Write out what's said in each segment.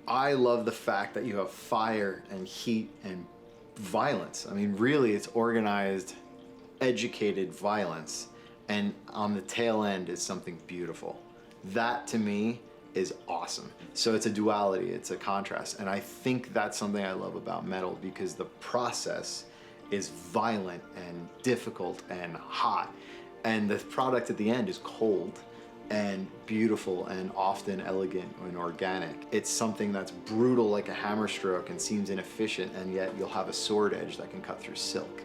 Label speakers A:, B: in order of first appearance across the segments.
A: I love the fact that you have fire and heat and violence. I mean, really, it's organized, educated violence, and on the tail end is something beautiful. That to me is awesome. So it's a duality, it's a contrast, and I think that's something I love about metal, because the process is violent and difficult and hot, and the product at the end is cold and beautiful and often elegant and organic. It's something that's brutal like a hammer stroke and seems inefficient, and yet you'll have a sword edge that can cut through silk.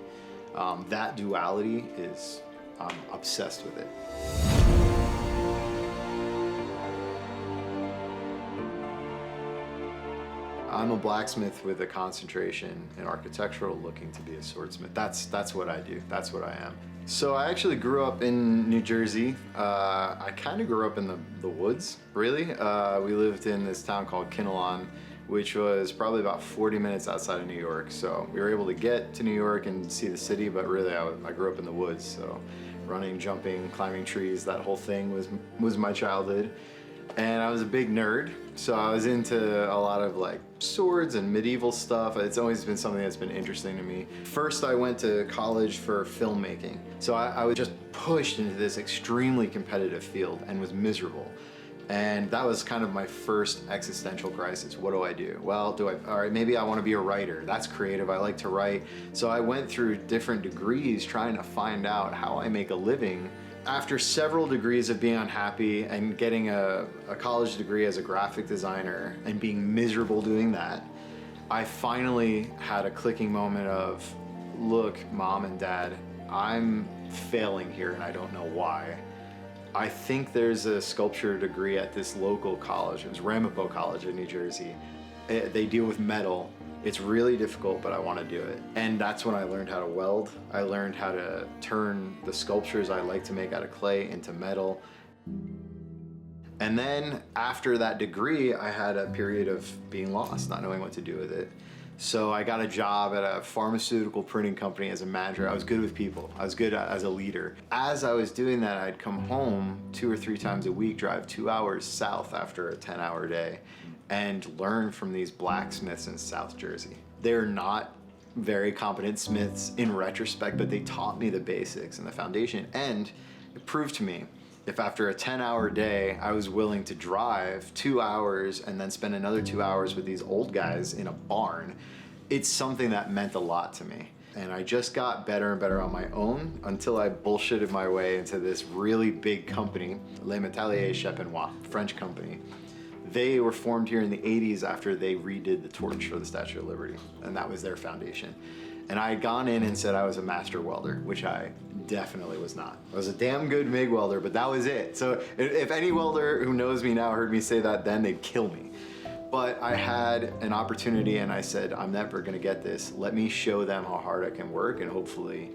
A: That duality is, I'm obsessed with it. I'm a blacksmith with a concentration in architectural, looking to be a swordsmith. That's what I do, that's what I am. So I actually grew up in New Jersey. I kind of grew up in the woods, really. We lived in this town called Kinnelon, which was probably about 40 minutes outside of New York. So we were able to get to New York and see the city, but really I grew up in the woods. So running, jumping, climbing trees, that whole thing was my childhood. And I was a big nerd, so I was into a lot of like swords and medieval stuff. It's always been something that's been interesting to me. First, I went to college for filmmaking. So I was just pushed into this extremely competitive field and was miserable. And that was kind of my first existential crisis. What do I do? Well, all right, maybe I want to be a writer. That's creative, I like to write. So I went through different degrees trying to find out how I make a living. After several degrees of being unhappy and getting a college degree as a graphic designer and being miserable doing that, I finally had a clicking moment of, look, Mom and Dad, I'm failing here and I don't know why. I think there's a sculpture degree at this local college. It was Ramapo College in New Jersey. They deal with metal. It's really difficult, but I want to do it. And that's when I learned how to weld. I learned how to turn the sculptures I like to make out of clay into metal. And then after that degree, I had a period of being lost, not knowing what to do with it. So I got a job at a pharmaceutical printing company as a manager. I was good with people. I was good as a leader. As I was doing that, I'd come home 2 or 3 times a week, drive 2 hours south after a 10-hour day, and learn from these blacksmiths in South Jersey. They're not very competent smiths in retrospect, but they taught me the basics and the foundation. And it proved to me, if after a 10-hour day, I was willing to drive 2 hours and then spend another 2 hours with these old guys in a barn, it's something that meant a lot to me. And I just got better and better on my own until I bullshitted my way into this really big company, Les Métalliers Chapenois, French company. They were formed here in the 80s after they redid the torch for the Statue of Liberty, and that was their foundation. And I had gone in and said I was a master welder, which I definitely was not. I was a damn good MIG welder, but that was it. So if any welder who knows me now heard me say that then, they'd kill me. But I had an opportunity and I said, I'm never gonna get this. Let me show them how hard I can work, and hopefully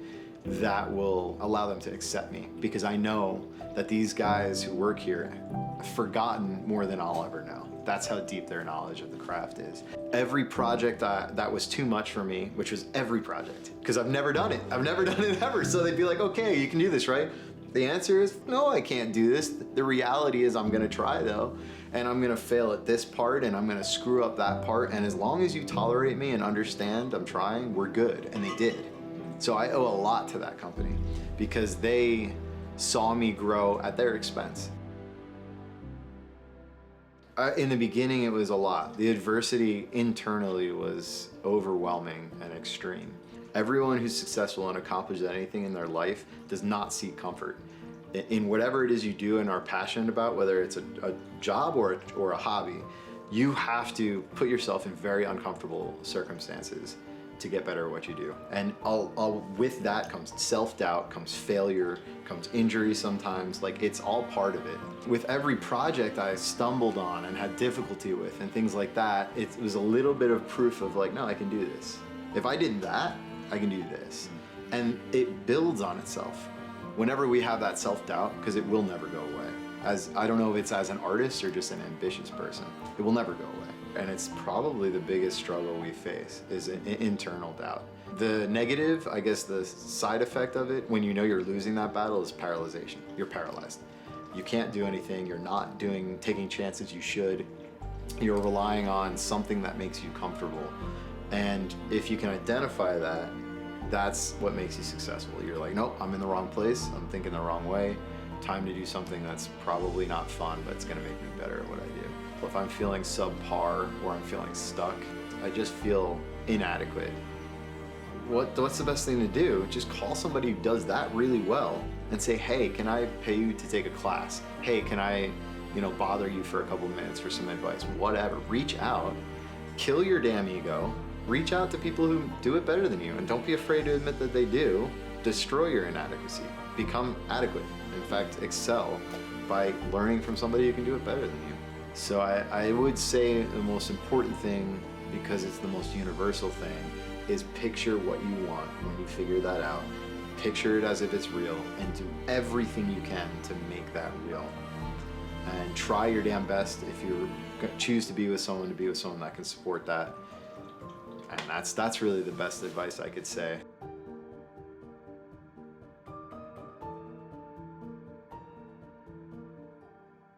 A: that will allow them to accept me, because I know that these guys who work here have forgotten more than I'll ever know. That's how deep their knowledge of the craft is. Every project that was too much for me, which was every project, because I've never done it. I've never done it ever. So they'd be like, okay, you can do this, right? The answer is, no, I can't do this. The reality is I'm gonna try though, and I'm gonna fail at this part, and I'm gonna screw up that part, and as long as you tolerate me and understand I'm trying, we're good, and they did. So I owe a lot to that company, because they saw me grow at their expense. In the beginning, it was a lot. The adversity internally was overwhelming and extreme. Everyone who's successful and accomplishes anything in their life does not seek comfort. In whatever it is you do and are passionate about, whether it's a job or a hobby, you have to put yourself in very uncomfortable circumstances to get better at what you do. And with that comes self-doubt, comes failure, comes injury sometimes. Like, it's all part of it. With every project I stumbled on and had difficulty with and things like that, it was a little bit of proof of like, no, I can do this. If I did that, I can do this. And it builds on itself. Whenever we have that self-doubt, because it will never go away. I don't know if it's as an artist or just an ambitious person, it will never go away. And it's probably the biggest struggle we face, is an internal doubt. The negative, I guess the side effect of it, when you know you're losing that battle, is paralyzation. You're paralyzed. You can't do anything, you're not taking chances you should. You're relying on something that makes you comfortable. And if you can identify that, that's what makes you successful. You're like, nope, I'm in the wrong place. I'm thinking the wrong way. Time to do something that's probably not fun, but it's gonna make me better at what I do. If I'm feeling subpar or I'm feeling stuck, I just feel inadequate. What's the best thing to do? Just call somebody who does that really well and say, hey, can I pay you to take a class? Hey, can I, bother you for a couple minutes for some advice? Whatever, reach out, kill your damn ego, reach out to people who do it better than you, and don't be afraid to admit that they do. Destroy your inadequacy, become adequate. In fact, excel by learning from somebody who can do it better than you. So I would say the most important thing, because it's the most universal thing, is picture what you want. When you figure that out, picture it as if it's real and do everything you can to make that real. And try your damn best if you choose to be with someone that can support that. And that's really the best advice I could say.